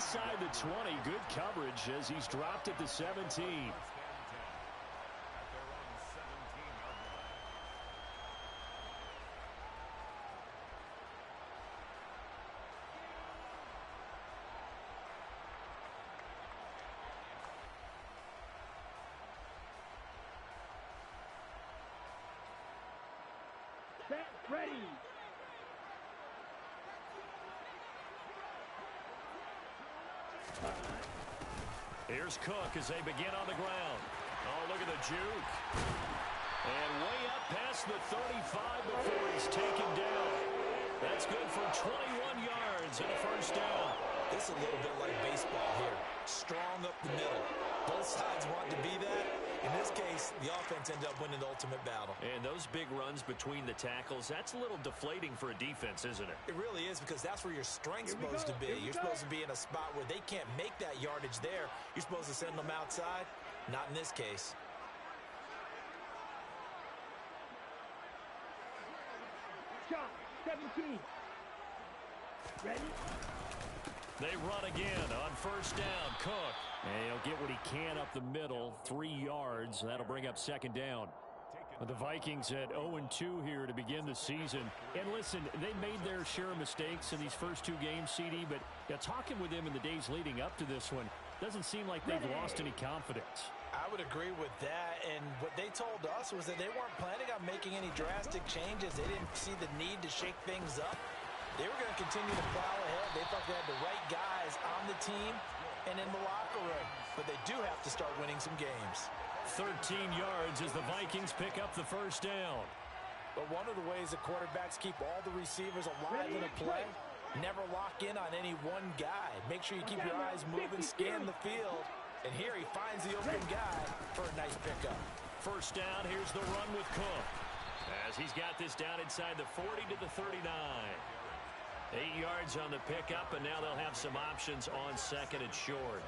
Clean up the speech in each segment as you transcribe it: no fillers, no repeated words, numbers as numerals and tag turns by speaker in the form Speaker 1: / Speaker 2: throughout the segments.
Speaker 1: inside the 20. Good coverage as he's dropped at the 17.
Speaker 2: Set, ready.
Speaker 1: Here's Cook as they begin on the ground. Oh, look at the juke. And way up past the 35 before he's taken down. That's good for 21 yards and a first down.
Speaker 3: This is a little bit like baseball here. Strong up the middle. Both sides want to be that. In this case, the offense ended up winning the ultimate battle.
Speaker 1: And those big runs between the tackles, that's a little deflating for a defense, isn't it?
Speaker 3: It really is, because that's where your strength's supposed to be. You're supposed to be in a spot where they can't make that yardage there. You're supposed to send them outside. Not in this case.
Speaker 2: Shot, 17. Ready?
Speaker 1: They run again on first down. Cook. And he'll get what he can up the middle. 3 yards. That'll bring up second down. The Vikings at 0-2 here to begin the season. And listen, they made their share of mistakes in these first 2 games, CD, but talking with them in the days leading up to this one, doesn't seem like they've lost any confidence.
Speaker 3: I would agree with that, and what they told us was that they weren't planning on making any drastic changes. They didn't see the need to shake things up. They were going to continue to plow ahead. They thought they had the right guys on the team and in the locker room, but they do have to start winning some games.
Speaker 1: 13 yards as the Vikings pick up the first down.
Speaker 3: But one of the ways that quarterbacks keep all the receivers alive in a play, never lock in on any one guy. Make sure you keep your eyes moving, scan the field, and here he finds the open guy for a nice pickup.
Speaker 1: First down, here's the run with Cook, as he's got this down inside the 40 to the 39. 8 yards on the pickup, and now they'll have some options on second and short.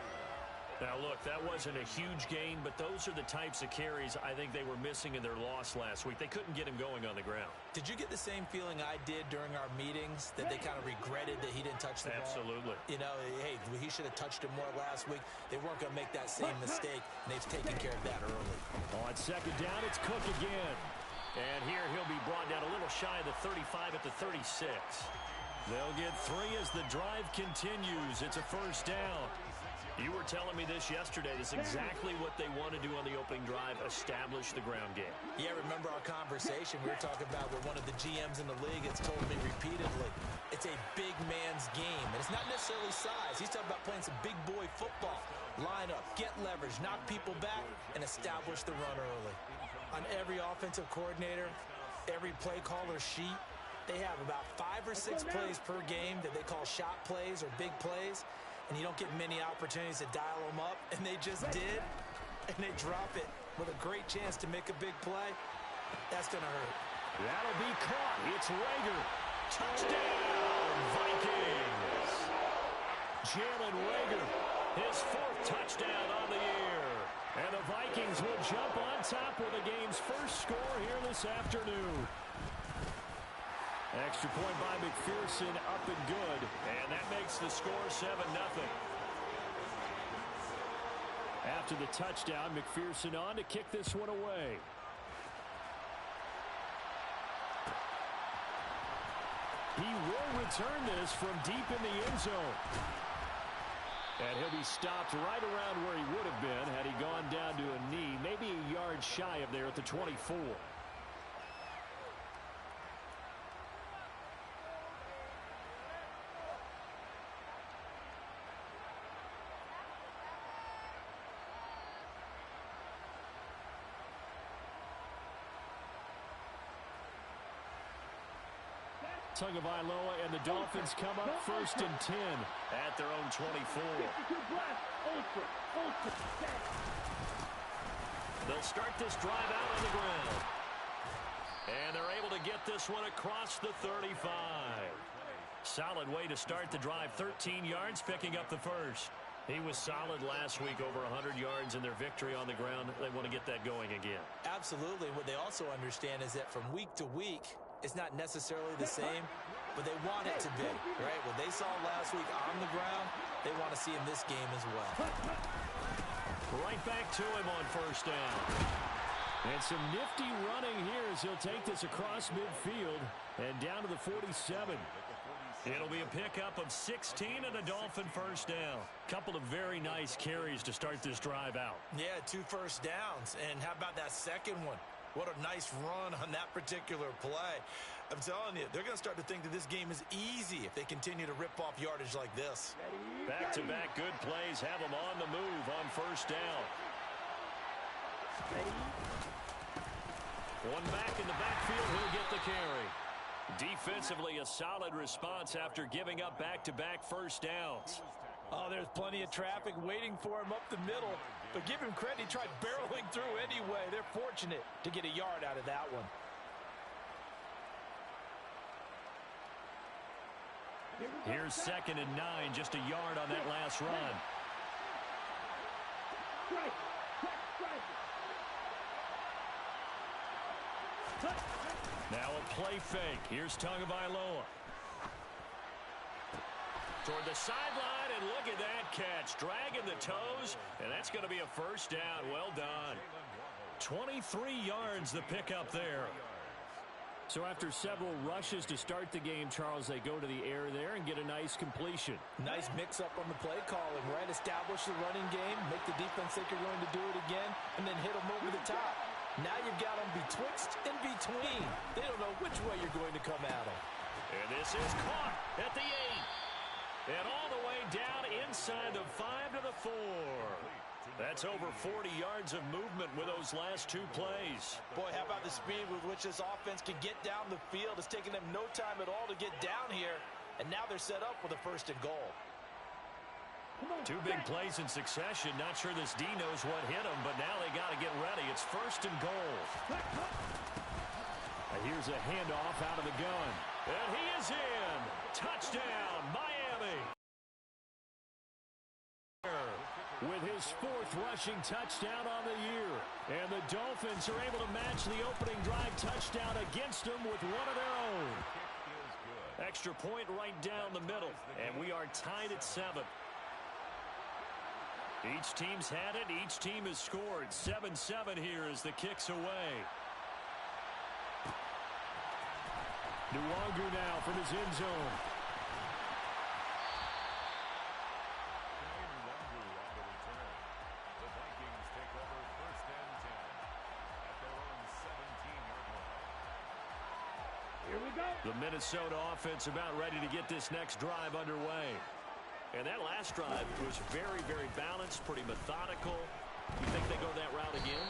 Speaker 1: Now, look, that wasn't a huge gain, but those are the types of carries I think they were missing in their loss last week. They couldn't get him going on the ground.
Speaker 3: Did you get the same feeling I did during our meetings, that they kind of regretted that he didn't touch the ball?
Speaker 1: Absolutely.
Speaker 3: You know, hey, he should have touched him more last week. They weren't going to make that same mistake, and they've taken care of that early.
Speaker 1: On second down, it's Cook again. And here he'll be brought down a little shy of the 35 at the 36. They'll get 3 as the drive continues. It's a first down. You were telling me this yesterday. This is exactly what they want to do on the opening drive, establish the ground game.
Speaker 3: Yeah, remember our conversation. We were talking about where one of the GMs in the league has told me repeatedly, it's a big man's game. And it's not necessarily size. He's talking about playing some big boy football. Line up, get leverage, knock people back, and establish the run early. On every offensive coordinator, every play caller sheet, they have about 5 or 6 plays per game that they call shot plays or big plays. And you don't get many opportunities to dial them up, and they just did, and they drop it with a great chance to make a big play. That's going to hurt.
Speaker 1: That'll be caught. It's Rager. Touchdown, Vikings. Jalen Rager, his 4th touchdown on the year. And the Vikings will jump on top with the game's first score here this afternoon. Extra point by McPherson, up and good. And that makes the score 7-0. After the touchdown, McPherson on to kick this one away. He will return this from deep in the end zone. And he'll be stopped right around where he would have been had he gone down to a knee, maybe a yard shy of there at the 24. Tagovailoa and the Dolphins come up 1st and 10 at their own 24. They'll start this drive out on the ground. And they're able to get this one across the 35. Solid way to start the drive. 13 yards, picking up the first. He was solid last week, over 100 yards in their victory on the ground. They want to get that going again.
Speaker 3: Absolutely. What they also understand is that from week to week, it's not necessarily the same, but they want it to be, right? What they saw last week on the ground, they want to to see in this game as well.
Speaker 1: Right back to him on first down. And some nifty running here as he'll take this across midfield and down to the 47. It'll be a pickup of 16 and a Dolphin first down. Couple of very nice carries to start this drive out.
Speaker 3: Yeah, 2 first downs. And how about that second one? What a nice run on that particular play. I'm telling you, they're going to start to think that this game is easy if they continue to rip off yardage like this.
Speaker 1: Back-to-back good plays have them on the move on first down. One back in the backfield, he'll get the carry. Defensively, a solid response after giving up back-to-back first downs.
Speaker 3: Oh, there's plenty of traffic waiting for him up the middle. But give him credit, he tried barreling through anyway. They're fortunate to get a yard out of that one.
Speaker 1: Here's 2nd and 9, just a yard on that last run. Now a play fake. Here's Tagovailoa. Toward the sideline, and look at that catch. Dragging the toes, and that's going to be a first down. Well done. 23 yards the pickup there. So after several rushes to start the game, Charles, they go to the air there and get a nice completion.
Speaker 3: Nice mix-up on the play calling, right? Establish the running game, make the defense think you're going to do it again, and then hit them over the top. Now you've got them betwixt and between. They don't know which way you're going to come at them.
Speaker 1: And this is caught at the 8. And all the way down inside the 5 to the 4. That's over 40 yards of movement with those last 2 plays.
Speaker 3: Boy, how about the speed with which this offense can get down the field? It's taken them no time at all to get down here, and now they're set up with a 1st and goal.
Speaker 1: 2 big plays in succession. Not sure this D knows what hit him, but now they got to get ready. It's 1st and goal. Here's a handoff out of the gun. And he is in. Touchdown, Miami. With his 4th rushing touchdown on the year. And the Dolphins are able to match the opening drive touchdown against them with one of their own. Extra point right down the middle. And we are tied at 7. Each team's had it. Each team has scored. 7-7 here as the kick's away. Nwangu now from his end zone. The Minnesota offense about ready to get this next drive underway. And that last drive was very, very balanced, pretty methodical. You think they go that route again?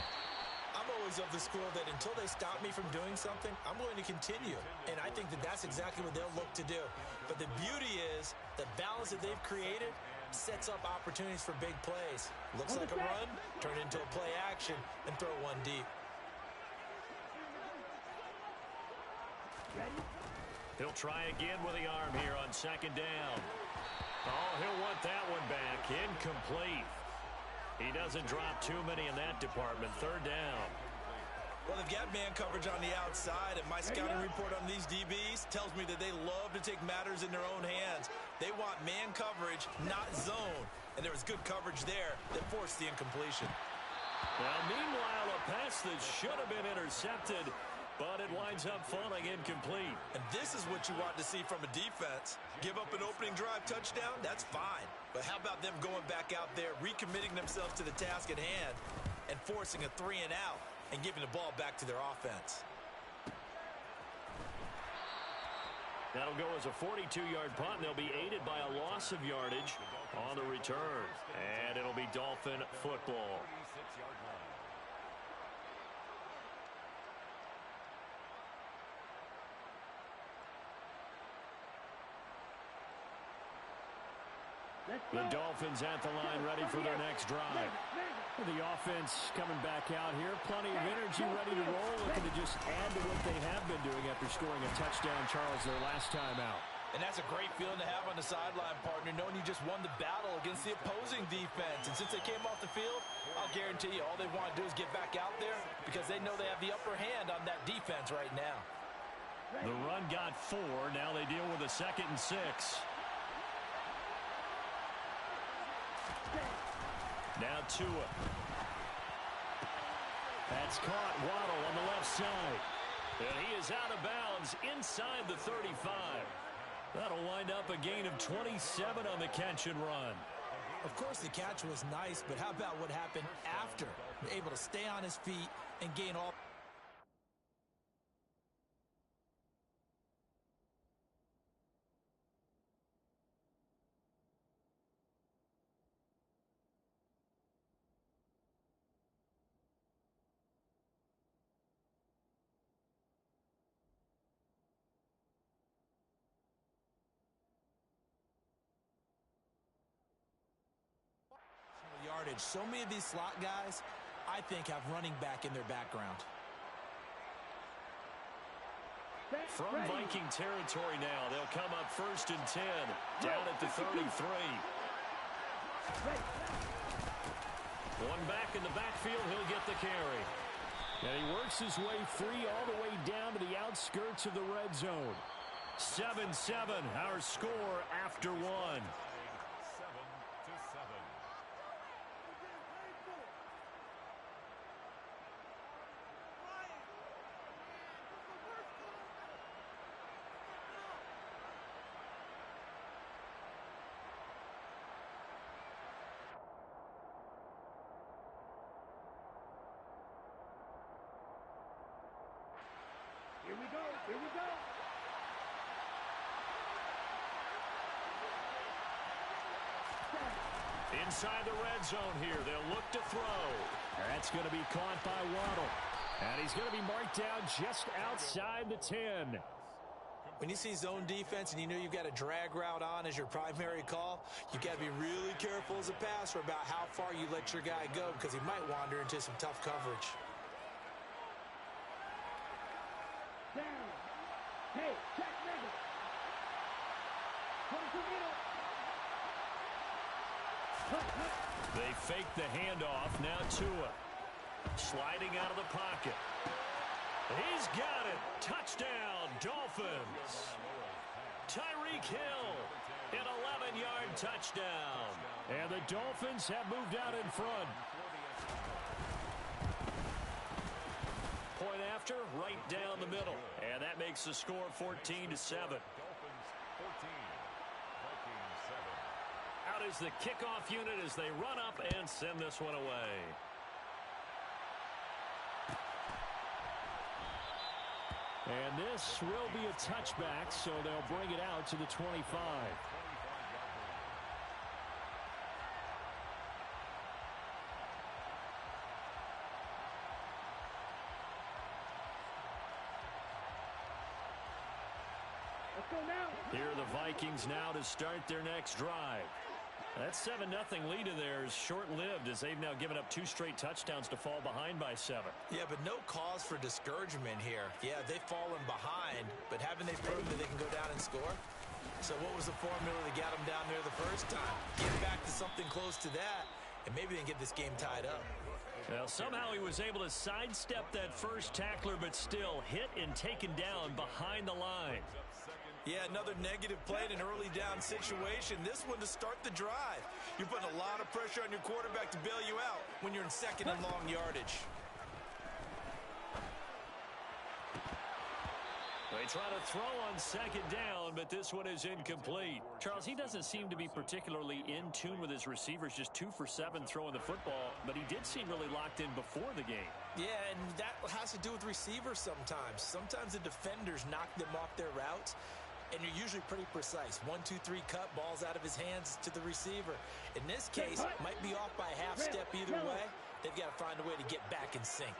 Speaker 3: I'm always of the school that until they stop me from doing something, I'm going to continue. And I think that that's exactly what they'll look to do. But the beauty is the balance that they've created sets up opportunities for big plays. Looks like a run, turn into a play action, and throw one deep.
Speaker 1: He'll try again with the arm here on 2nd down. Oh, he'll want that one back. Incomplete. He doesn't drop too many in that department. 3rd down.
Speaker 3: Well, they've got man coverage on the outside, and my scouting report on these DBs tells me that they love to take matters in their own hands. They want man coverage, not zone. And there was good coverage there that forced the incompletion.
Speaker 1: Now, meanwhile, a pass that should have been intercepted, but it winds up falling incomplete.
Speaker 3: And this is what you want to see from a defense. Give up an opening drive touchdown, that's fine. But how about them going back out there, recommitting themselves to the task at hand, and forcing a 3 and out, and giving the ball back to their offense.
Speaker 1: That'll go as a 42-yard punt, and they'll be aided by a loss of yardage on the return. And it'll be Dolphin football. The Dolphins at the line ready for their next drive. The offense coming back out here. Plenty of energy, ready to roll. Looking to just add to what they have been doing after scoring a touchdown, Charles, their last time out.
Speaker 3: And that's a great feeling to have on the sideline, partner, knowing you just won the battle against the opposing defense. And since they came off the field, I'll guarantee you all they want to do is get back out there because they know they have the upper hand on that defense right now.
Speaker 1: The run got 4. Now they deal with a 2nd and 6. Now Tua. That's caught. Waddle on the left side. And he is out of bounds inside the 35. That'll wind up a gain of 27 on the catch and run.
Speaker 3: Of course, the catch was nice, but how about what happened after? Able to stay on his feet and gain all. Yardage. So many of these slot guys, I think, have running back in their background.
Speaker 1: From Viking territory now, they'll come up 1st and 10, down at the 33. One back in the backfield, he'll get the carry. And he works his way free all the way down to the outskirts of the red zone. 7-7, our score after one.
Speaker 2: Here we go. Here we go.
Speaker 1: Inside the red zone here. They'll look to throw. That's going to be caught by Waddle. And he's going to be marked down just outside the 10.
Speaker 3: When you see zone defense and you know you've got a drag route on as your primary call, you've got to be really careful as a passer about how far you let your guy go because he might wander into some tough coverage.
Speaker 2: Down. Hey, check nigga. Come to middle.
Speaker 1: They fake the handoff. Now Tua. Sliding out of the pocket. He's got it. Touchdown, Dolphins. Tyreek Hill, an 11-yard touchdown. And the Dolphins have moved out in front. Point after, right down the middle. And that makes the score 14-7. Out is the kickoff unit as they run up and send this one away. And this will be a touchback, so they'll bring it out to the 25.
Speaker 2: Let's go now.
Speaker 1: Here are the Vikings now to start their next drive. That 7-0 lead in there is short-lived as they've now given up 2 straight touchdowns to fall behind by 7.
Speaker 3: Yeah, but no cause for discouragement here. Yeah, they've fallen behind, but haven't they proven that they can go down and score? So what was the formula that got them down there the first time? Get back to something close to that, and maybe they can get this game tied up.
Speaker 1: Well, somehow he was able to sidestep that first tackler, but still hit and taken down behind the line.
Speaker 3: Yeah, another negative play in an early down situation. This one to start the drive. You're putting a lot of pressure on your quarterback to bail you out when you're in second and long yardage.
Speaker 1: They try to throw on second down, but this one is incomplete. Charles, he doesn't seem to be particularly in tune with his receivers, just 2 for 7 throwing the football, but he did seem really locked in before the game.
Speaker 3: Yeah, and that has to do with receivers sometimes. Sometimes the defenders knock them off their routes, and you're usually pretty precise. 1, 2, 3 cut, balls out of his hands to the receiver. In this case, might be off by a half step either way. They've got to find a way to get back in sync.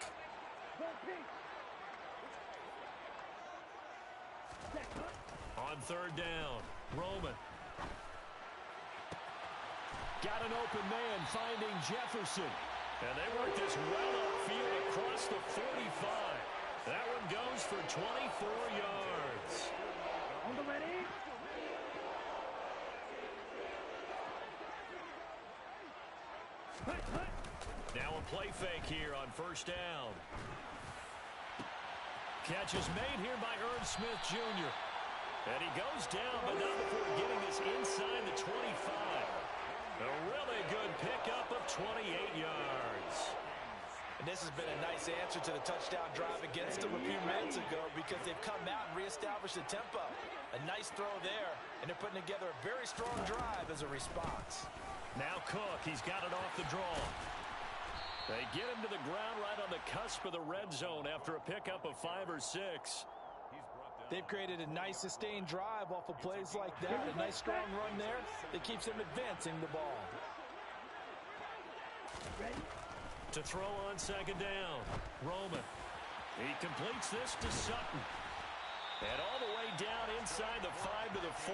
Speaker 1: On third down, Roman. Got an open man finding Jefferson. And they work this well upfield across the 45. That one goes for 24 yards.
Speaker 2: On the ready.
Speaker 1: Now a play fake here on first down. Catch is made here by Irv Smith Jr. And he goes down, but not before getting this inside the 25. A really good pickup of 28 yards.
Speaker 3: And this has been a nice answer to the touchdown drive against them a few minutes ago because they've come out and reestablished the tempo. A nice throw there, and they're putting together a very strong drive as a response.
Speaker 1: Now Cook, he's got it off the draw. They get him to the ground right on the cusp of the red zone after a pickup of 5 or 6.
Speaker 3: They've created a nice sustained drive off of plays like that. A nice strong run there that keeps them advancing the ball.
Speaker 2: Ready?
Speaker 1: To throw on second down, Roman. He completes this to Sutton. And all the way down inside the 5 to the 4.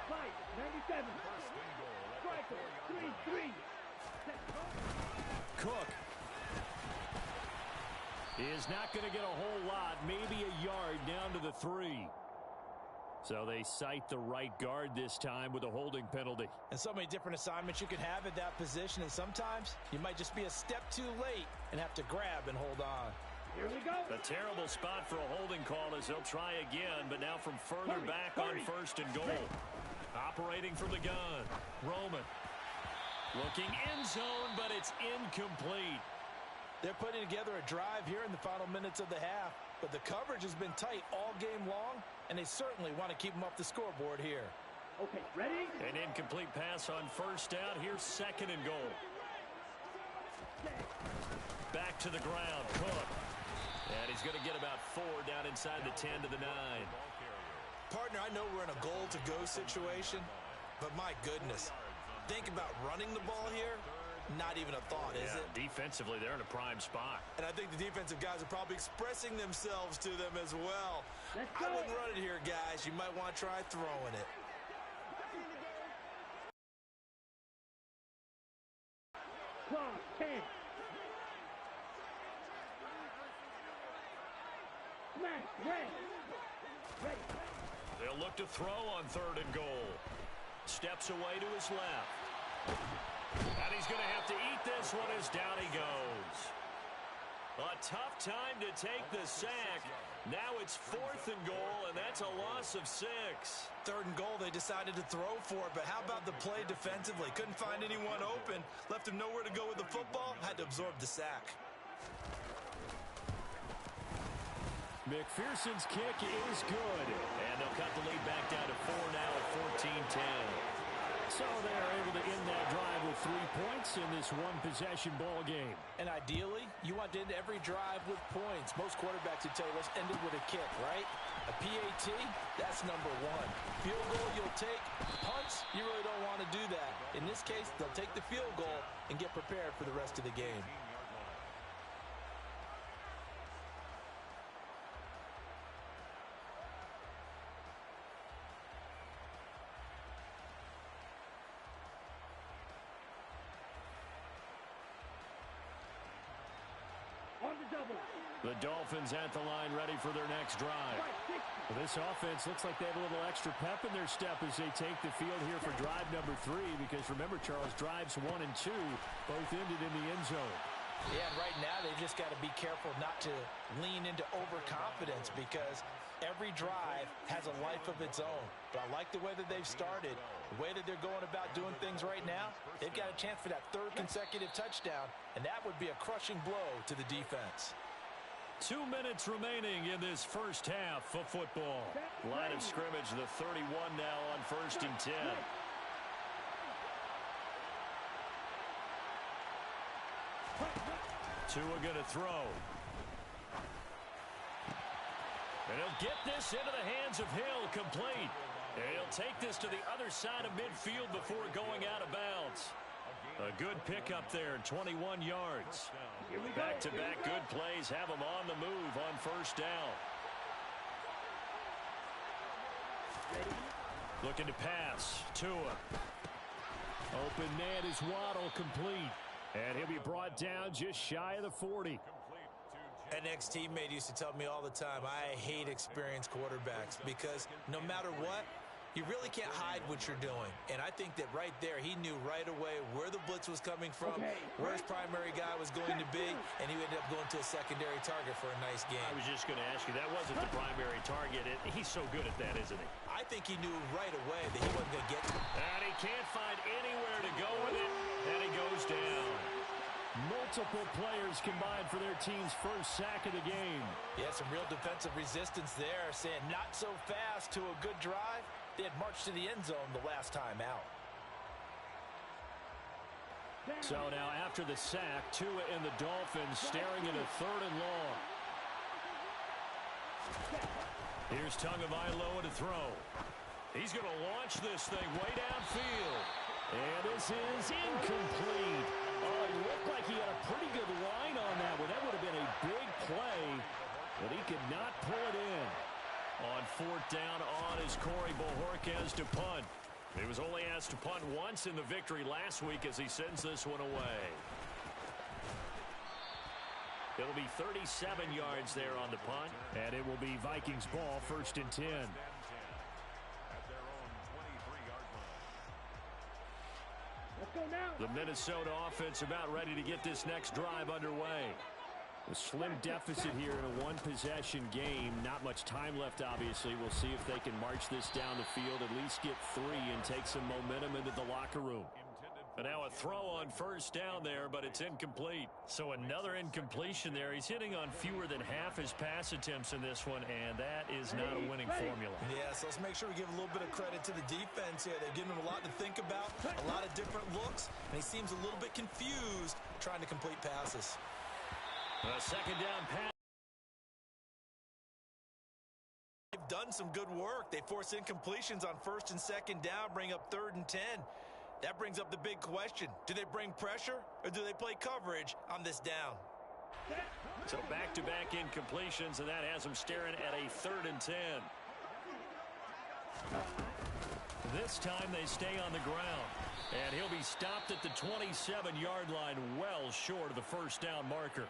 Speaker 2: Fight, 97. Striker, 3-3.
Speaker 1: Cook is not going to get a whole lot, maybe a yard down to the 3. So they cite the right guard this time with a holding penalty.
Speaker 3: And so many different assignments you can have at that position, and sometimes you might just be a step too late and have to grab and hold on.
Speaker 2: Here we go.
Speaker 1: A terrible spot for a holding call as they'll try again, but now from further back on first and goal. Operating from the gun, Roman. Looking end zone, but it's incomplete.
Speaker 3: They're putting together a drive here in the final minutes of the half, but the coverage has been tight all game long, and they certainly want to keep them off the scoreboard here.
Speaker 2: Okay, ready?
Speaker 1: An incomplete pass on first down. Here's second and goal. Back to the ground, Cook. And he's going to get about 4 down inside the 10 to the 9.
Speaker 3: Partner, I know we're in a goal-to-go situation, but my goodness, think about running the ball here. Not even a thought, is it?
Speaker 1: Defensively, they're in a prime spot.
Speaker 3: And I think the defensive guys are probably expressing themselves to them as well. I wouldn't run it here, guys. You might want to try throwing it.
Speaker 2: Clock, 10. Smash, ready.
Speaker 1: They'll look to throw on third and goal. Steps away to his left. And he's going to have to eat this one as down he goes. A tough time to take the sack. Now it's 4th and goal, and that's a loss of 6.
Speaker 3: 3rd and goal, they decided to throw for it, but how about the play defensively? Couldn't find anyone open, left him nowhere to go with the football, had to absorb the sack.
Speaker 1: McPherson's kick is good, and they'll cut the lead back down to 4 now at 14-10. So they're able to end that drive with 3 points in this one-possession ball game.
Speaker 3: And ideally, you want to end every drive with points. Most quarterbacks would tell you, let's end it with a kick, right? A PAT, that's number 1. Field goal you'll take. Punts, you really don't want to do that. In this case, they'll take the field goal and get prepared for the rest of the game.
Speaker 1: The Dolphins at the line ready for their next drive. Well, this offense looks like they have a little extra pep in their step as they take the field here for drive number 3 because remember, Charles, drives 1 and 2 both ended in the end zone.
Speaker 3: Yeah, and right now they've just got to be careful not to lean into overconfidence because every drive has a life of its own. But I like the way that they've started, the way that they're going about doing things right now. They've got a chance for that 3rd consecutive touchdown, and that would be a crushing blow to the defense.
Speaker 1: 2 minutes remaining in this first half of football. Line of scrimmage, the 31 now on 1st and 10. Tua going to throw. And he'll get this into the hands of Hill, complete. And he'll take this to the other side of midfield before going out of bounds. A good pickup there, 21 yards. Back-to-back good plays have him on the move on first down. Looking to pass. Tua. Open man is Waddle, complete. And he'll be brought down just shy of the 40.
Speaker 3: An ex-teammate used to tell me all the time, I hate experienced quarterbacks because no matter what, you really can't hide what you're doing. And I think that right there, he knew right away where the blitz was coming from, where his primary guy was going to be, and he ended up going to a secondary target for a nice game.
Speaker 1: I was just going to ask you, that wasn't the primary target. He's so good at that, isn't he?
Speaker 3: I think he knew right away that he wasn't going to get to it.
Speaker 1: And he can't find anywhere to go with it, and he goes multiple players combined for their team's first sack of the game.
Speaker 3: Yeah, some real defensive resistance there, saying not so fast to a good drive. They had marched to the end zone the last time out.
Speaker 1: So now after the sack, Tua and the Dolphins staring at a 3rd and long. Here's Tagovailoa to throw. He's going to launch this thing way downfield. And this is incomplete. Oh, it looked like he had a pretty good line on that one. That would have been a big play, but he could not pull it in. On 4th down on is Corey Bojorquez to punt. He was only asked to punt once in the victory last week as he sends this one away. It'll be 37 yards there on the punt, and it will be Vikings ball, 1st and 10.
Speaker 2: Let's go now.
Speaker 1: The Minnesota offense about ready to get this next drive underway. A slim deficit here in a one-possession game. Not much time left, obviously. We'll see if they can march this down the field, at least get 3 and take some momentum into the locker room. And now a throw on 1st down there, but it's incomplete. So another incompletion there. He's hitting on fewer than half his pass attempts in this one, and that is not a winning formula.
Speaker 3: Yeah, so let's make sure we give a little bit of credit to the defense here. They've given him a lot to think about, a lot of different looks, and he seems a little bit confused trying to complete passes.
Speaker 1: A 2nd down pass.
Speaker 3: They've done some good work. They force incompletions on 1st and 2nd down, bring up 3rd and 10. That brings up the big question. Do they bring pressure or do they play coverage on this down?
Speaker 1: So back-to-back incompletions, and that has them staring at a 3rd and 10. This time they stay on the ground. And he'll be stopped at the 27-yard line, well short of the 1st down marker.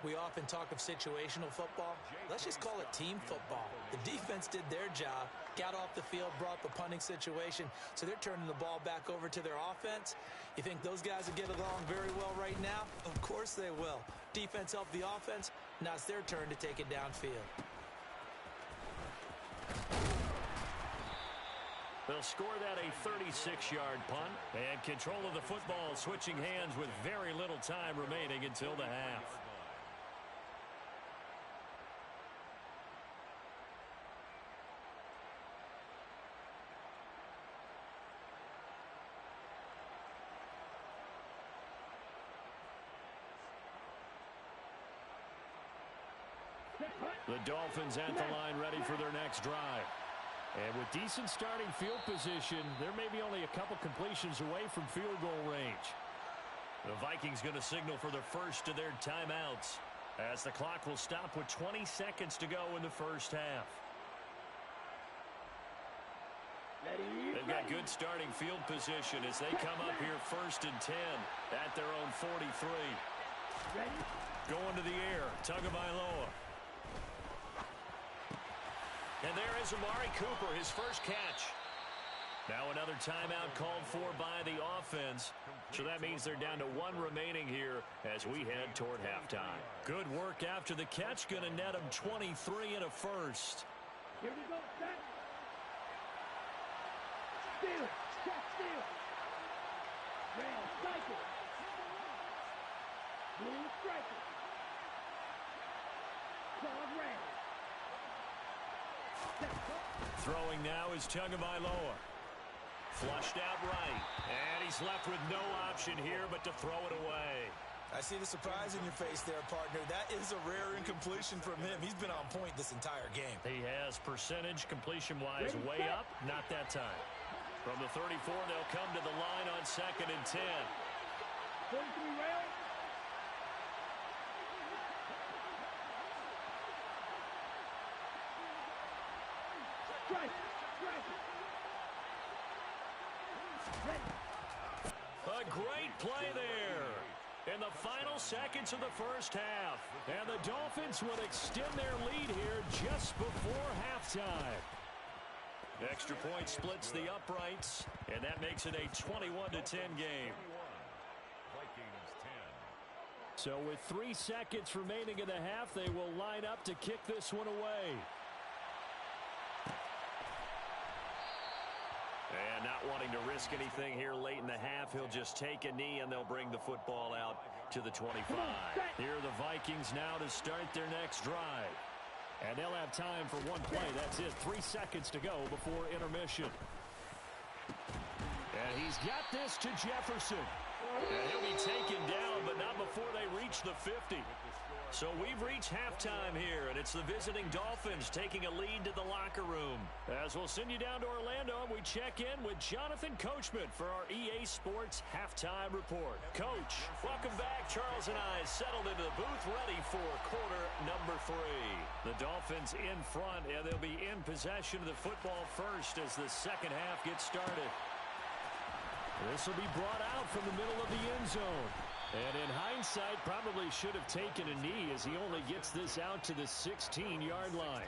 Speaker 3: We often talk of situational football. Let's just call it team football. The defense did their job, got off the field, brought the punting situation, so they're turning the ball back over to their offense. You think those guys will get along very well right now? Of course they will. Defense helped the offense. Now it's their turn to take it downfield.
Speaker 1: They'll score that a 36-yard punt, and control of the football switching hands with very little time remaining until the half. The Dolphins at the line ready for their next drive. And with decent starting field position, there may be only a couple completions away from field goal range. The Vikings going to signal for the first of their timeouts as the clock will stop with 20 seconds to go in the 1st half. They've got good starting field position as they come up here 1st and 10 at their own 43. Going to the air, Tagovailoa. And there is Amari Cooper, his first catch. Now another timeout called for by the offense. So that means they're down to 1 remaining here as we head toward halftime. Good work after the catch. Going to net him 23 and a first.
Speaker 2: Here we go, set. Steal, check, steal. Red, cycle. Blue, striker. Dog, red.
Speaker 1: Throwing now is Tagovailoa. Flushed out right. And he's left with no option here but to throw it away.
Speaker 3: I see the surprise in your face there, partner. That is a rare incompletion from him. He's been on point this entire game.
Speaker 1: He has percentage completion-wise way up. Not that time. From the 34, they'll come to the line on 2nd and 10.
Speaker 2: 43 rail.
Speaker 1: A great play there in the final seconds of the 1st half. And the Dolphins will extend their lead here just before halftime. Extra point splits the uprights, and that makes it a 21-10 game. So with 3 seconds remaining in the half, they will line up to kick this one away. And not wanting to risk anything here late in the half he'll just take a knee and they'll bring the football out to the 25. Here are the Vikings now to start their next drive. And they'll have time for one play. That's it. 3 seconds to go before intermission. And he's got this to Jefferson. And he'll be taken down, but not before they reach the 50. So we've reached halftime here, and it's the visiting Dolphins taking a lead to the locker room. As we'll send you down to Orlando, we check in with Jonathan Coachman for our EA Sports Halftime Report. Coach, welcome back. Charles and I settled into the booth ready for quarter number 3. The Dolphins in front, and they'll be in possession of the football first as the second half gets started. This will be brought out from the middle of the end zone. And in hindsight, probably should have taken a knee as he only gets this out to the 16-yard line.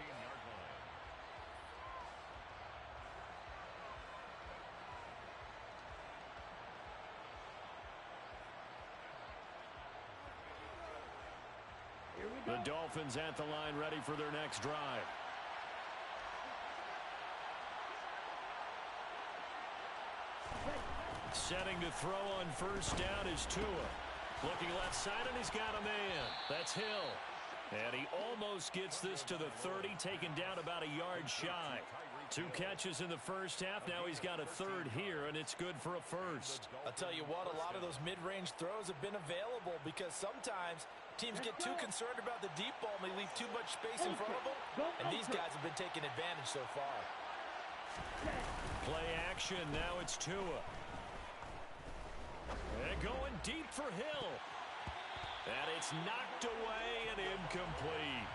Speaker 1: The Dolphins at the line ready for their next drive. Setting to throw on first down is Tua. Looking left side, and he's got a man. That's Hill. And he almost gets this to the 30, taken down about a yard shy. 2 catches in the first half. Now he's got a third here, and it's good for a first.
Speaker 3: I'll tell you what, a lot of those mid-range throws have been available because sometimes teams get too concerned about the deep ball and they leave too much space in front of them. And these guys have been taking advantage so far.
Speaker 1: Play action. Now it's Tua. And going deep for Hill. And it's knocked away and incomplete.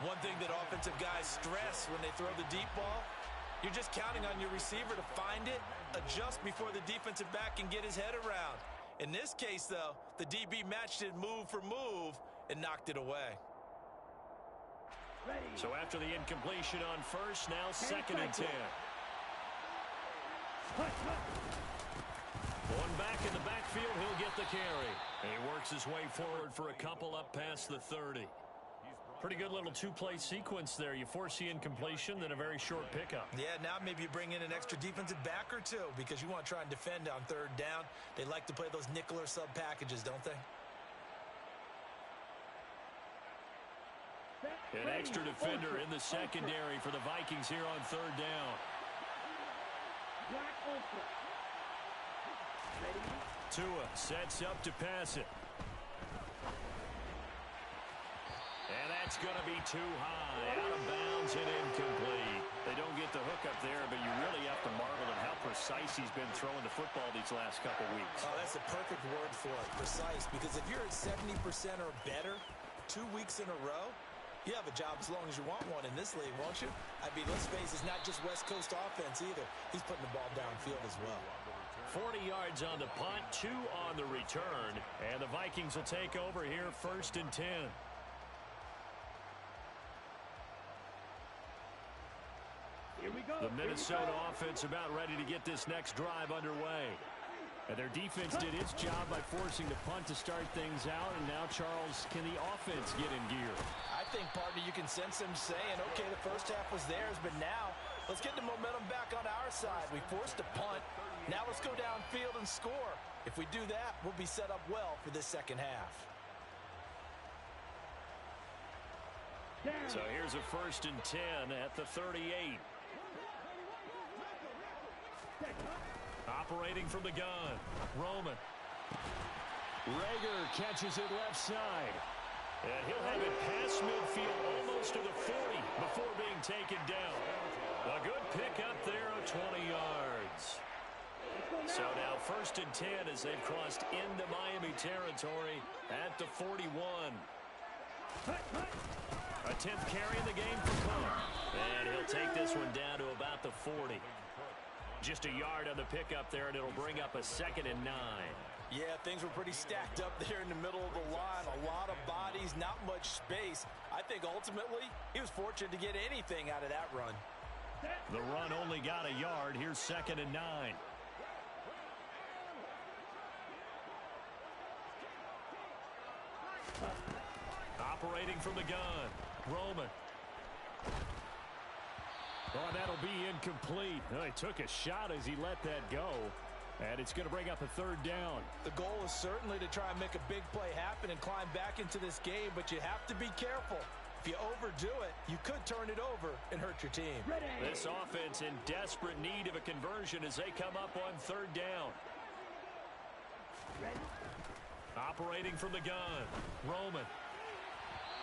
Speaker 3: One thing that offensive guys stress when they throw the deep ball, you're just counting on your receiver to find it, adjust before the defensive back can get his head around. In this case, though, the DB matched it move for move and knocked it away.
Speaker 1: So after the incompletion on first, now 2nd and 10. Going back in the backfield, he'll get the carry. And he works his way forward for a couple up past the 30. Pretty good little 2-play sequence there. You force the incompletion, then a very short pickup.
Speaker 3: Yeah, now maybe you bring in an extra defensive back or 2 because you want to try and defend on 3rd down. They like to play those nickel or sub packages, don't they?
Speaker 1: An extra defender in the secondary for the Vikings here on 3rd down. Tua sets up to pass it. And that's going to be too high. Out of bounds and incomplete. They don't get the hook up there, but you really have to marvel at how precise he's been throwing the football these last couple weeks.
Speaker 3: Oh, that's a perfect word for it, precise. Because if you're at 70% or better 2 weeks in a row, you have a job as long as you want one in this league, won't you? I mean, let's face it, it's not just West Coast offense either. He's putting the ball downfield as well.
Speaker 1: 40 yards on the punt, 2 on the return. And the Vikings will take over here 1st and 10.
Speaker 2: Here we go.
Speaker 1: The Minnesota offense about ready to get this next drive underway. And their defense did its job by forcing the punt to start things out. And now, Charles, can the offense get in gear?
Speaker 3: I think, partner, you can sense them saying, okay, the first half was theirs, but now let's get the momentum back on our side. We forced a punt. Now let's go downfield and score. If we do that, we'll be set up well for this second half.
Speaker 1: So here's a 1st and 10 at the 38. Operating from the gun, Roman. Rager catches it left side. And he'll have it past midfield almost to the 40 before being taken down. A good pickup there of 20 yards. So now 1st and 10 as they've crossed into Miami territory at the 41. A 10th carry in the game for Cook. And he'll take this one down to about the 40. Just a yard on the pickup there, and it'll bring up a 2nd and 9.
Speaker 3: Yeah, things were pretty stacked up there in the middle of the line. A lot of bodies, not much space. I think ultimately he was fortunate to get anything out of that run.
Speaker 1: The run only got a yard. Here's 2nd and 9. Operating from the gun, Roman. Oh, that'll be incomplete. Oh, he took a shot as he let that go. And it's going to bring up a third down.
Speaker 3: The goal is certainly to try and make a big play happen and climb back into this game, but you have to be careful. If you overdo it, you could turn it over and hurt your team.
Speaker 2: Ready.
Speaker 1: This offense in desperate need of a conversion as they come up on third down.
Speaker 2: Ready.
Speaker 1: Operating from the gun. Roman.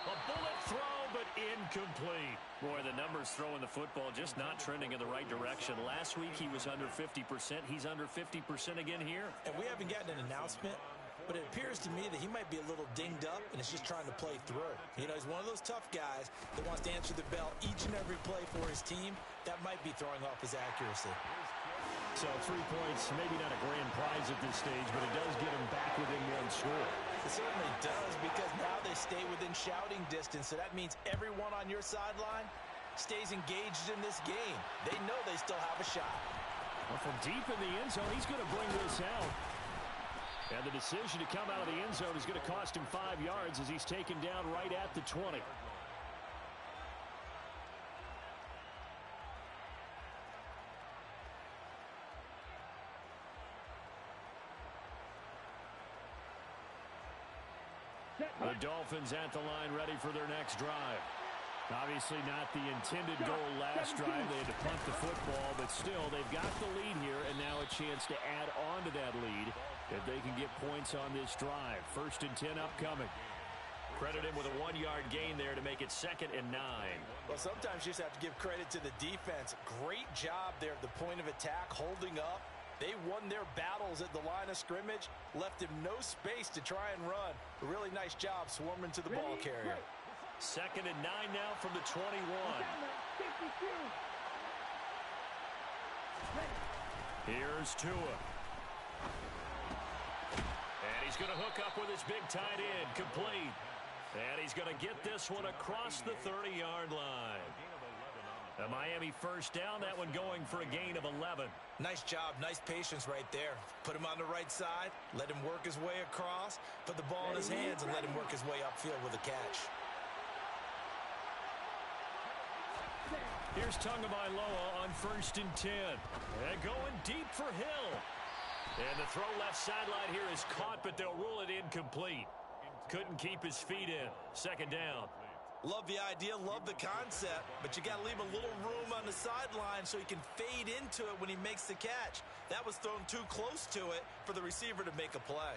Speaker 1: A bullet throw, but incomplete. Boy, the numbers throwing the football just not trending in the right direction. Last week he was under 50%. He's under 50% again here.
Speaker 3: And we haven't gotten an announcement, but it appears to me that he might be a little dinged up and is just trying to play through. You know, he's one of those tough guys that wants to answer the bell each and every play for his team. That might be throwing off his accuracy.
Speaker 1: So 3 points, maybe not a grand prize at this stage, but it does get him back within one score.
Speaker 3: It certainly does, because now they stay within shouting distance, so that means everyone on your sideline stays engaged in this game. They know they still have a shot.
Speaker 1: Well, from deep in the end zone, he's going to bring this out. And the decision to come out of the end zone is going to cost him 5 yards as he's taken down right at the 20. The Dolphins at the line ready for their next drive. Obviously not the intended goal last drive. They had to punt the football, but still they've got the lead here, and now a chance to add on to that lead if they can get points on this drive. 1st and 10 upcoming. Credit him with a 1-yard gain there to make it 2nd and 9.
Speaker 3: Well, sometimes you just have to give credit to the defense. Great job there at the point of attack, holding up. They won their battles at the line of scrimmage, left him no space to try and run. A really nice job swarming to the ball carrier.
Speaker 1: 2nd and 9 now from the 21. Here's Tua. And he's going to hook up with his big tight end, complete. And he's going to get this one across the 30-yard line. A Miami 1st down, that one going for a gain of 11.
Speaker 3: Nice job, nice patience right there. Put him on the right side, let him work his way across, put the ball in his hands, and let him work his way upfield with a catch.
Speaker 1: Here's Tagovailoa on 1st and 10. And going deep for Hill. And the throw left sideline here is caught, but they'll rule it incomplete. Couldn't keep his feet in. 2nd down.
Speaker 3: Love the idea, love the concept, but you got to leave a little room on the sideline so he can fade into it when he makes the catch. That was thrown too close to it for the receiver to make a play.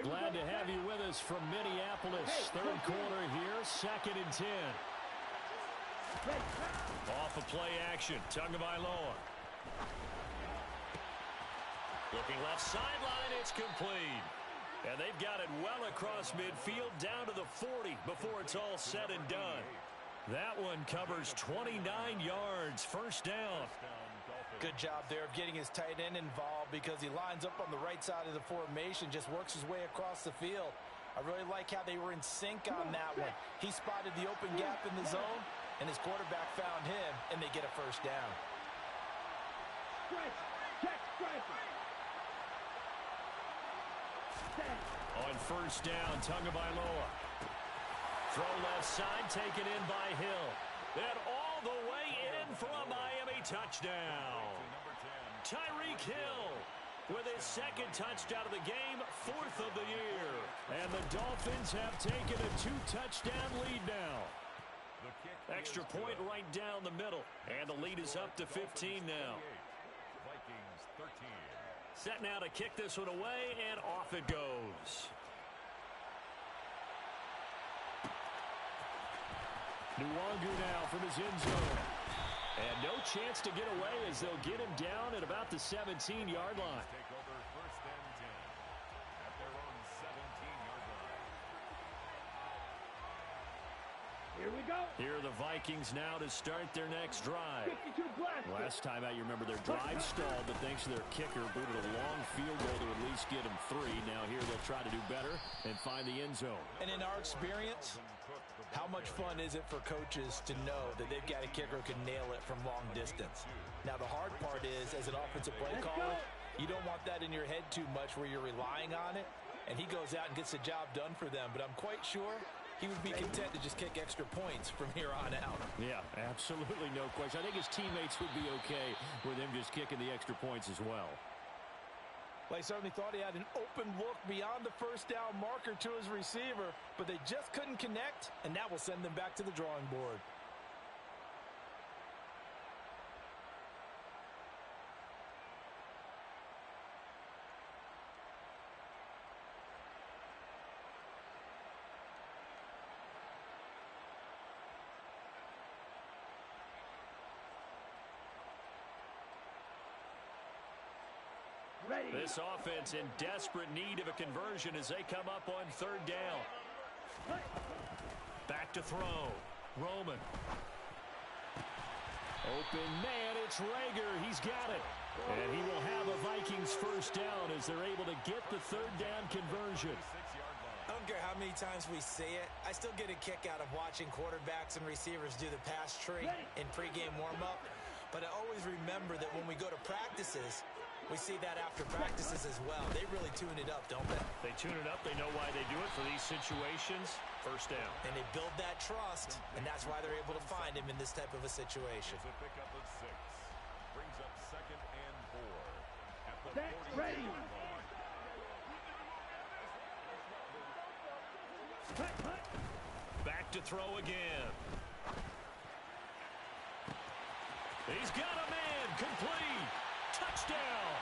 Speaker 1: Glad to have you with us from Minneapolis. 3rd quarter here, 2nd and 10. Off of play action, Tagovailoa. Looking left sideline, it's complete. And they've got it well across midfield down to the 40 before it's all said and done. That one covers 29 yards, 1st down.
Speaker 3: Good job there of getting his tight end involved because he lines up on the right side of the formation, just works his way across the field. I really like how they were in sync on that one. He spotted the open gap in the zone, and his quarterback found him, and they get a 1st down.
Speaker 1: On 1st down, Tagovailoa. Throw left side, taken in by Hill. And all the way in for a Miami touchdown. Tyreek Hill with his 2nd touchdown of the game, 4th of the year. And the Dolphins have taken a 2-touchdown lead now. Extra point right down the middle. And the lead is up to 15 now. Set now to kick this one away, and off it goes. Nwangu now from his end zone. And no chance to get away as they'll get him down at about the 17-yard line.
Speaker 4: Take over 1st and 10 at their own 17-yard line.
Speaker 2: Here we go.
Speaker 1: Here are the Vikings now to start their next drive.
Speaker 2: 52 blast.
Speaker 1: Last time out, you remember their drive stalled, but thanks to their kicker, booted a long field goal to at least get them 3. Now here they'll try to do better and find the end zone.
Speaker 3: And in our experience, how much fun is it for coaches to know that they've got a kicker who can nail it from long distance? Now, the hard part is, as an offensive play caller, you don't want that in your head too much where you're relying on it, and he goes out and gets the job done for them. But I'm quite sure he would be content to just kick extra points from here on out.
Speaker 1: Yeah, absolutely no question. I think his teammates would be okay with him just kicking the extra points as well.
Speaker 5: Well, he certainly thought he had an open look beyond the first down marker to his receiver, but they just couldn't connect, and that will send them back to the drawing board.
Speaker 1: This offense in desperate need of a conversion as they come up on third down. Back to throw. Roman. Open man, it's Rager. He's got it. And he will have a Vikings first down as they're able to get the third down conversion.
Speaker 3: I don't care how many times we say it, I still get a kick out of watching quarterbacks and receivers do the pass tree in pregame warm-up. But I always remember that when we go to practices, we see that after practices as well. They really tune it up, don't they?
Speaker 1: They tune it up. They know why they do it for these situations. First down.
Speaker 3: And they build that trust, and that's why they're able to find him in this type of a situation.
Speaker 4: It's a pickup of 6. Brings up 2nd and 4. At the
Speaker 2: Set, ready.
Speaker 1: Back to throw again. He's got a man. Complete. Touchdown.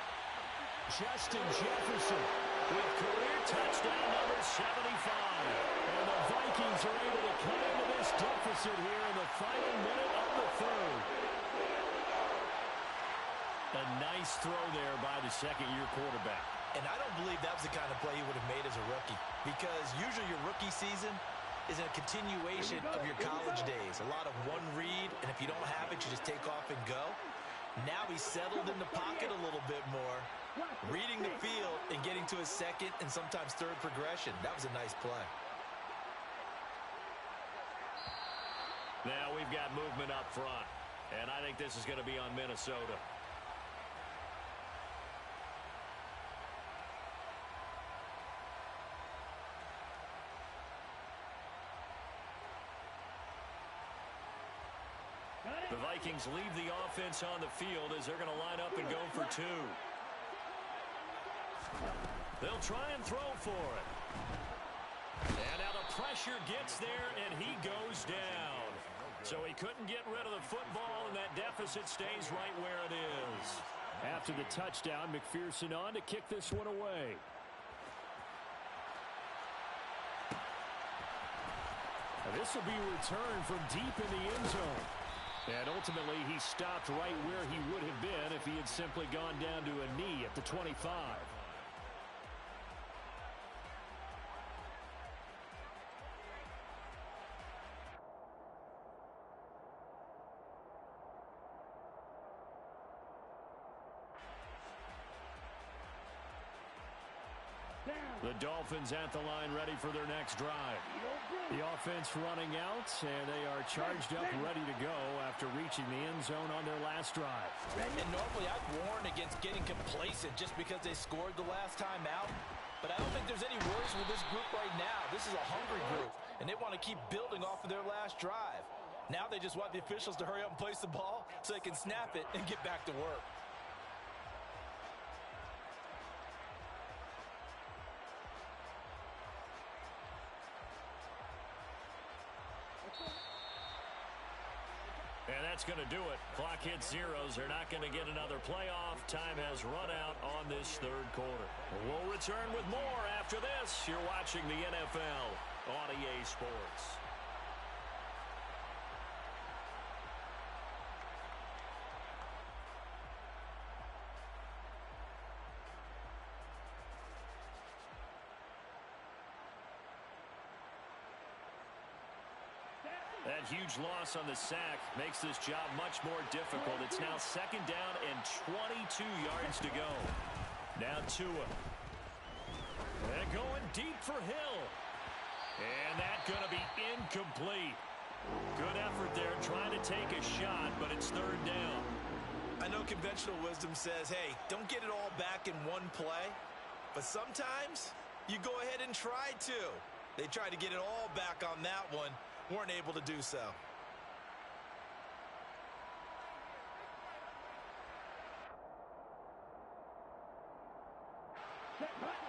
Speaker 1: Justin Jefferson with career touchdown number 75. And the Vikings are able to cut into this deficit here in the final minute of the third. A nice throw there by the second-year quarterback.
Speaker 3: And I don't believe that was the kind of play he would have made as a rookie, because usually your rookie season is a continuation of your college days. A lot of one read, and if you don't have it, you just take off and go. Now he's settled in the pocket a little bit more, reading the field and getting to his second and sometimes third progression. That was a nice play.
Speaker 1: Now we've got movement up front, and I think this is going to be on Minnesota. The Vikings leave the offense on the field as they're going to line up and go for 2. They'll try and throw for it. And now the pressure gets there, and he goes down. So he couldn't get rid of the football, and that deficit stays right where it is. After the touchdown, McPherson on to kick this one away. This will be returned from deep in the end zone. And ultimately, he stopped right where he would have been if he had simply gone down to a knee at the 25. The Dolphins at the line ready for their next drive. The offense running out, and they are charged up ready to go after reaching the end zone on their last drive.
Speaker 5: And normally I'd warn against getting complacent just because they scored the last time out. But I don't think there's any worries with this group right now. This is a hungry group, and they want to keep building off of their last drive. Now they just want the officials to hurry up and place the ball so they can snap it and get back to work.
Speaker 1: And that's going to do it. Clock hits zeros. They're not going to get another playoff. Time has run out on this third quarter. We'll return with more after this. You're watching the NFL on EA Sports. That huge loss on the sack makes this job much more difficult. It's now 2nd down and 22 yards to go. Now Tua. And going deep for Hill. And that's going to be incomplete. Good effort there trying to take a shot, but it's 3rd down.
Speaker 3: I know conventional wisdom says, hey, don't get it all back in one play. But sometimes you go ahead and try to. They tried to get it all back on that one. Weren't able to do so.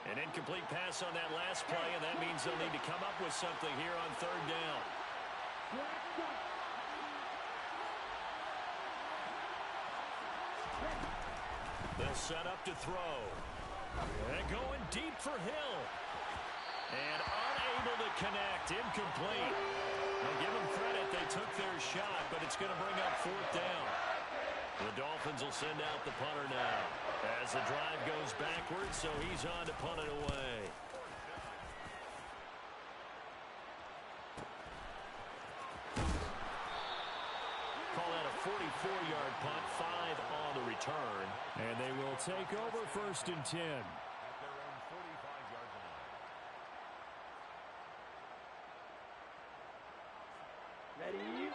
Speaker 1: An incomplete pass on that last play, and that means they'll need to come up with something here on third down. They'll set up to throw. And going deep for Hill. And unable to connect. Incomplete. I'll give them credit. They took their shot, but it's going to bring up fourth down. The Dolphins will send out the punter now as the drive goes backwards, so he's on to punt it away. Call that a 44-yard punt, 5 on the return, and they will take over first and 10.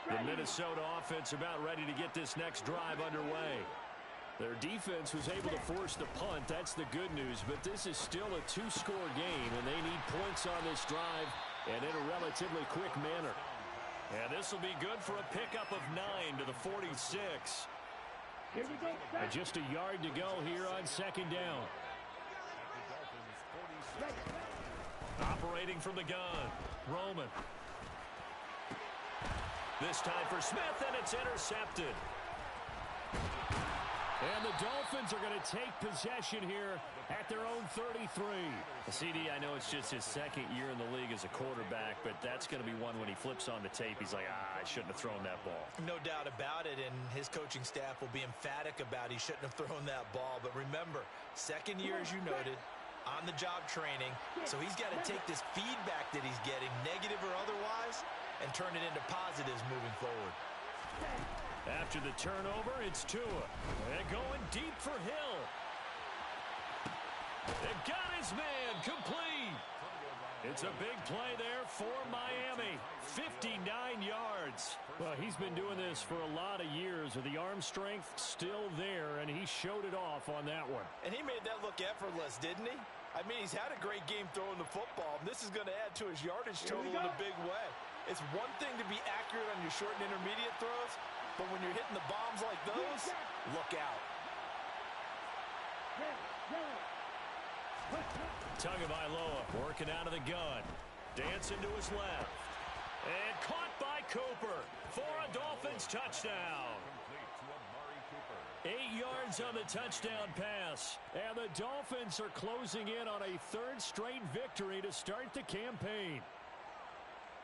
Speaker 1: The Minnesota offense about ready to get this next drive underway. Their defense was able to force the punt. That's the good news, but this is still a two-score game, and they need points on this drive and in a relatively quick manner. And this will be good for a pickup of 9 to the 46.
Speaker 2: Here we go.
Speaker 1: And just a yard to go here on second down. Operating from the gun, Roman. This time for Smith, and it's intercepted. And the Dolphins are going to take possession here at their own 33. CD, I know it's just his second year in the league as a quarterback, but that's going to be one when he flips on the tape. He's like, I shouldn't have thrown that ball.
Speaker 3: No doubt about it, and his coaching staff will be emphatic about he shouldn't have thrown that ball. But remember, second year, as you noted, on-the-job training, so he's got to take this feedback that he's getting, negative or otherwise, and turn it into positives moving forward.
Speaker 1: After the turnover, it's Tua. And going deep for Hill. They've got his man complete. It's a big play there for Miami. 59 yards. Well, he's been doing this for a lot of years with the arm strength still there, and he showed it off on that one.
Speaker 3: And he made that look effortless, didn't he? I mean, he's had a great game throwing the football, and this is going to add to his yardage total in a big way. It's one thing to be accurate on your short and intermediate throws, but when you're hitting the bombs like those, look out.
Speaker 1: Tagovailoa working out of the gun. Dancing to his left. And caught by Cooper for a Dolphins touchdown. 8 yards on the touchdown pass. And the Dolphins are closing in on a third straight victory to start the campaign.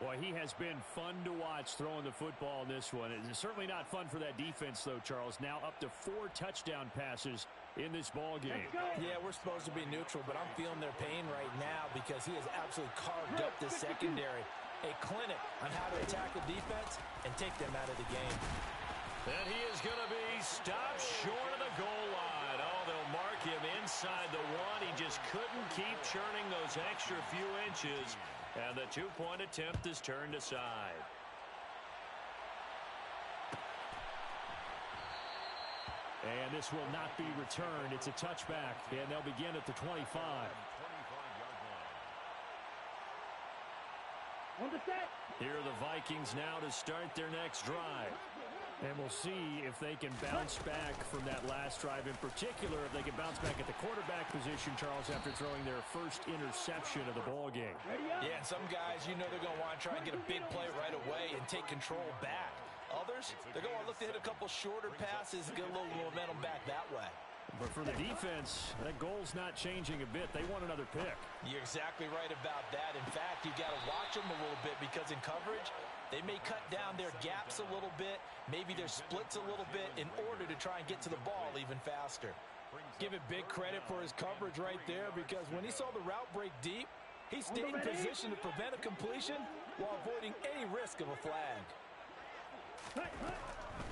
Speaker 1: Boy, he has been fun to watch throwing the football in this one. It's certainly not fun for that defense, though, Charles. Now up to 4 touchdown passes in this ball game.
Speaker 5: Yeah, we're supposed to be neutral, but I'm feeling their pain right now because he has absolutely carved up this secondary. A clinic on how to attack the defense and take them out of the game.
Speaker 1: And he is going to be stopped short of the goal line. Oh, they'll mark him inside the 1. He just couldn't keep churning those extra few inches. And the 2-point attempt is turned aside. And this will not be returned. It's a touchback, and they'll begin at the 25.
Speaker 2: On the set.
Speaker 1: Here are the Vikings now to start their next drive. And we'll see if they can bounce back from that last drive. In particular, if they can bounce back at the quarterback position, Charles, after throwing their first interception of the ball game.
Speaker 5: Yeah, and some guys, you know they're going to want to try and get a big play right away and take control back. Others, they're going to look to hit a couple shorter passes and get a little momentum back that way.
Speaker 1: But for the defense, that goal's not changing a bit. They want another pick.
Speaker 5: You're exactly right about that. In fact, you've got to watch them a little bit because in coverage, they may cut down their gaps a little bit, maybe their splits a little bit in order to try and get to the ball even faster. Give it big credit for his coverage right there because when he saw the route break deep, he stayed in position to prevent a completion while avoiding any risk of a flag.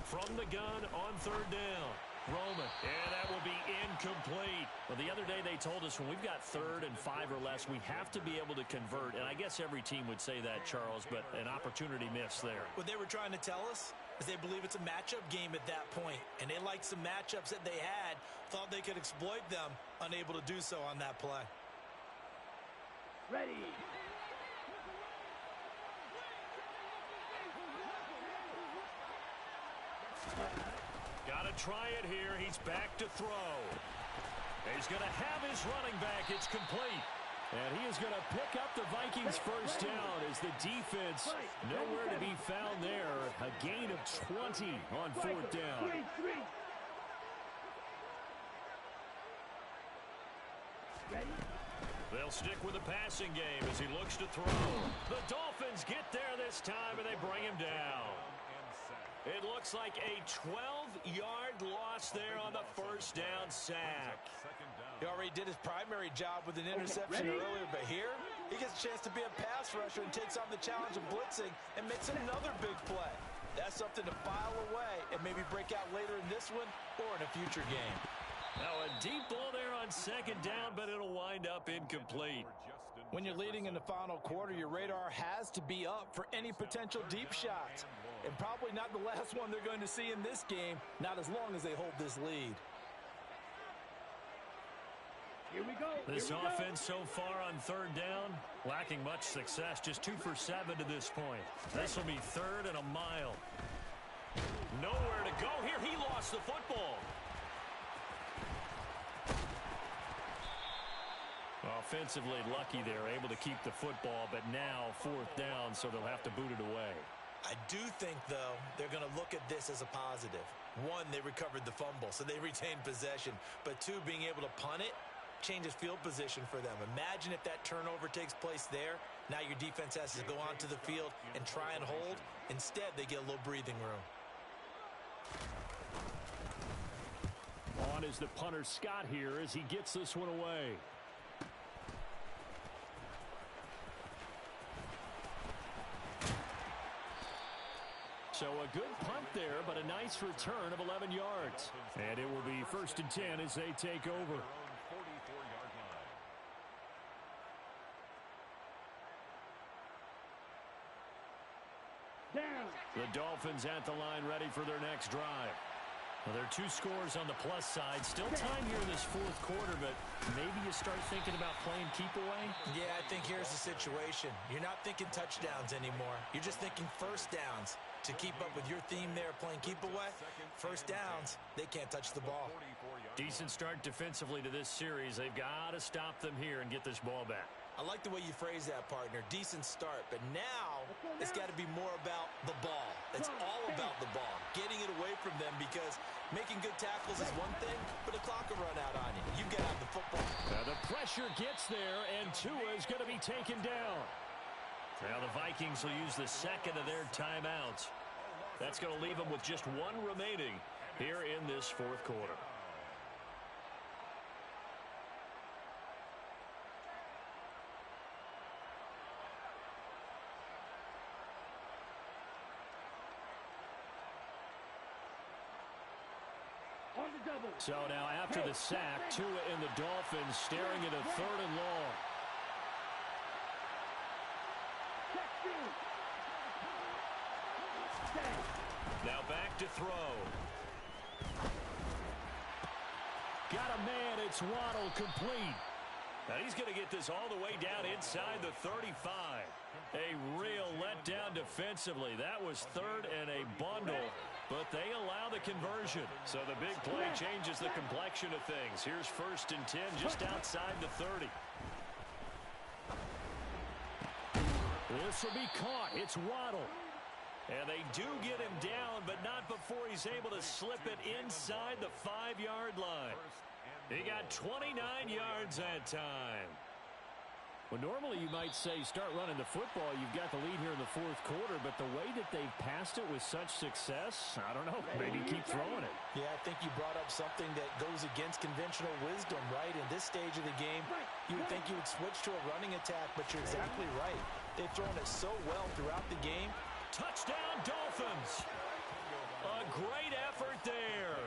Speaker 1: From the gun on third down. Roman, and that will be incomplete. Well, the other day they told us when we've got 3rd and 5 or less, we have to be able to convert. And I guess every team would say that, Charles, but an opportunity missed there.
Speaker 3: What they were trying to tell us is they believe it's a matchup game at that point, and they liked some matchups that they had, thought they could exploit them, unable to do so on that play.
Speaker 2: Ready.
Speaker 1: Got to try it here. He's back to throw. He's going to have his running back. It's complete. And he is going to pick up the Vikings first down as the defense nowhere to be found there. A gain of 20 on fourth down. They'll stick with the passing game as he looks to throw. The Dolphins get there this time, and they bring him down. It looks like a 12-yard loss there on the first down sack.
Speaker 5: He already did his primary job with an interception earlier, but here he gets a chance to be a pass rusher and takes on the challenge of blitzing and makes another big play. That's something to file away and maybe break out later in this one or in a future game.
Speaker 1: Now a deep ball there on second down, but it'll wind up incomplete.
Speaker 5: When you're leading in the final quarter, your radar has to be up for any potential deep shots. And probably not the last one they're going to see in this game, not as long as they hold this lead.
Speaker 2: Here we go.
Speaker 1: This offense so far on third down, lacking much success, just 2 for 7 to this point. This will be 3rd and a mile. Nowhere to go here. He lost the football. Offensively lucky they're able to keep the football, but now 4th down, so they'll have to boot it away.
Speaker 3: I do think, though, they're going to look at this as a positive. 1, they recovered the fumble, so they retained possession. But 2, being able to punt it changes field position for them. Imagine if that turnover takes place there. Now your defense has to go onto the field and try and hold. Instead, they get a little breathing room.
Speaker 1: On is the punter Scott here as he gets this one away. So a good punt there, but a nice return of 11 yards. And it will be 1st and 10 as they take over.
Speaker 2: Down.
Speaker 1: The Dolphins at the line ready for their next drive. Well, there are 2 scores on the plus side. Still time here in this 4th quarter, but maybe you start thinking about playing keep away?
Speaker 3: Yeah, I think here's the situation. You're not thinking touchdowns anymore. You're just thinking first downs. To keep up with your theme there, playing keep away, first downs, they can't touch the ball.
Speaker 1: Decent start defensively to this series. They've got to stop them here and get this ball back.
Speaker 3: I like the way you phrase that, partner. Decent start, but now it's got to be more about the ball. It's all about the ball, getting it away from them, because making good tackles is one thing, but the clock will run out on you. You've got to have the football.
Speaker 1: Now the pressure gets there, and Tua is going to be taken down. Now the Vikings will use the 2nd of their timeouts. That's going to leave them with just 1 remaining here in this 4th quarter.
Speaker 2: On the double.
Speaker 1: So now after the sack, Tua and the Dolphins staring at a 3rd and long. Now back to throw. Got a man. It's Waddle, complete. Now he's going to get this all the way down inside the 35. A real letdown defensively. That was 3rd and a bundle, but they allow the conversion. So the big play changes the complexion of things. Here's 1st and 10 just outside the 30. This will be caught. It's Waddle. And they do get him down, but not before he's able to slip it inside the 5-yard line. He got 29 yards that time. Well, normally you might say start running the football. You've got the lead here in the 4th quarter, but the way that they've passed it with such success, I don't know, maybe keep throwing it.
Speaker 5: Yeah, I think you brought up something that goes against conventional wisdom, right? In this stage of the game, you would think you would switch to a running attack, but you're exactly right. They've thrown it so well throughout the game.
Speaker 1: Touchdown, Dolphins. A great effort there.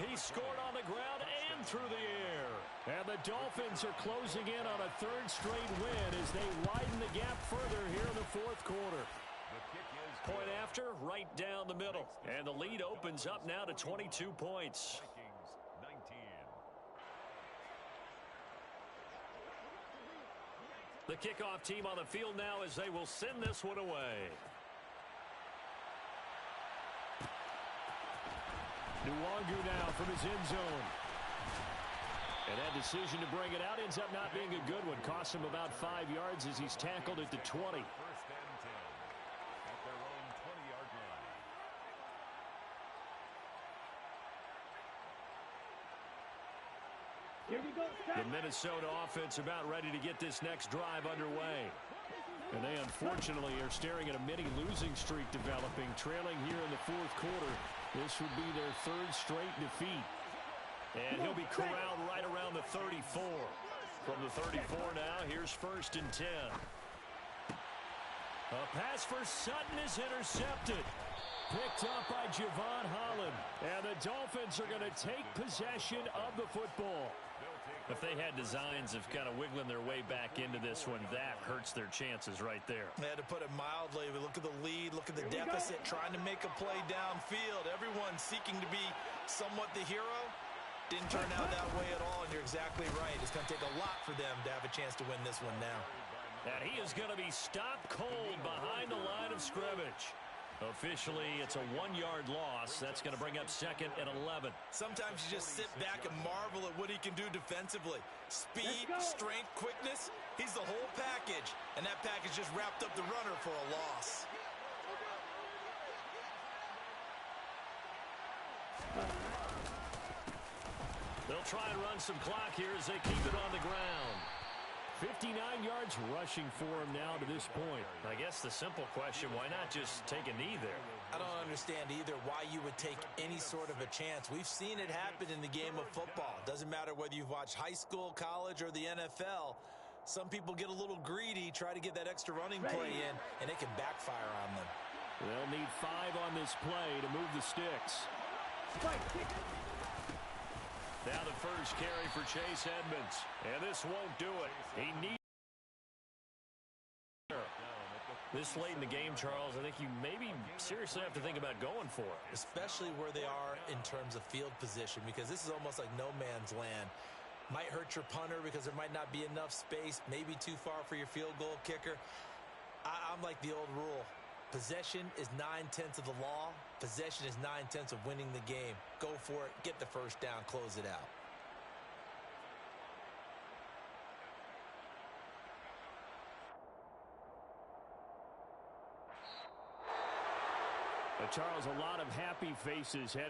Speaker 1: He scored on the ground and through the air. And the Dolphins are closing in on a 3rd straight win as they widen the gap further here in the 4th quarter. Point after, right down the middle. And the lead opens up now to 22 points. The kickoff team on the field now as they will send this one away. Nwangu now from his end zone. And that decision to bring it out ends up not being a good one. Costs him about 5 yards as he's tackled at the 20.
Speaker 4: First and 10 at their own 20-yard line.
Speaker 2: Here we go.
Speaker 1: The Minnesota offense about ready to get this next drive underway. And they unfortunately are staring at a mini losing streak developing, trailing here in the fourth quarter. This would be their third straight defeat. And he'll be corralled right around the 34. From the 34 now, here's first and 10. A pass for Sutton is intercepted. Picked up by Javon Holland. And the Dolphins are going to take possession of the football. If they had designs of kind of wiggling their way back into this one, that hurts their chances right there.
Speaker 5: They had to put it mildly. We look at the lead, look at the deficit, trying to make a play downfield. Everyone seeking to be somewhat the hero. Didn't turn out that way at all, and you're exactly right. It's going to take a lot for them to have a chance to win this one now.
Speaker 1: And he is going to be stopped cold behind the line of scrimmage. Officially, it's a 1-yard loss. That's going to bring up second and 11.
Speaker 5: Sometimes you just sit back and marvel at what he can do defensively. Speed, strength, quickness. He's the whole package. And that package just wrapped up the runner for a loss.
Speaker 1: They'll try and run some clock here as they keep it on the ground. 59 yards rushing for him now to this point.
Speaker 5: I guess the simple question, why not just take a knee there? I don't understand either why you would take any sort of a chance. We've seen it happen in the game of football. Doesn't matter whether you've watched high school, college, or the NFL. Some people get a little greedy, try to get that extra running play in, and it can backfire on them.
Speaker 1: They'll need 5 on this play to move the sticks. Now the first carry for Chase Edmonds. And this won't do it. He needs. This late in the game, Charles, I think you maybe seriously have to think about going for it.
Speaker 5: Especially where they are in terms of field position, because this is almost like no man's land. Might hurt your punter because there might not be enough space, maybe too far for your field goal kicker. I'm like the old rule. Possession is 9/10 of the law. Possession is 9/10 of winning the game. Go for it. Get the first down. Close it out.
Speaker 1: Charles, a lot of happy faces heading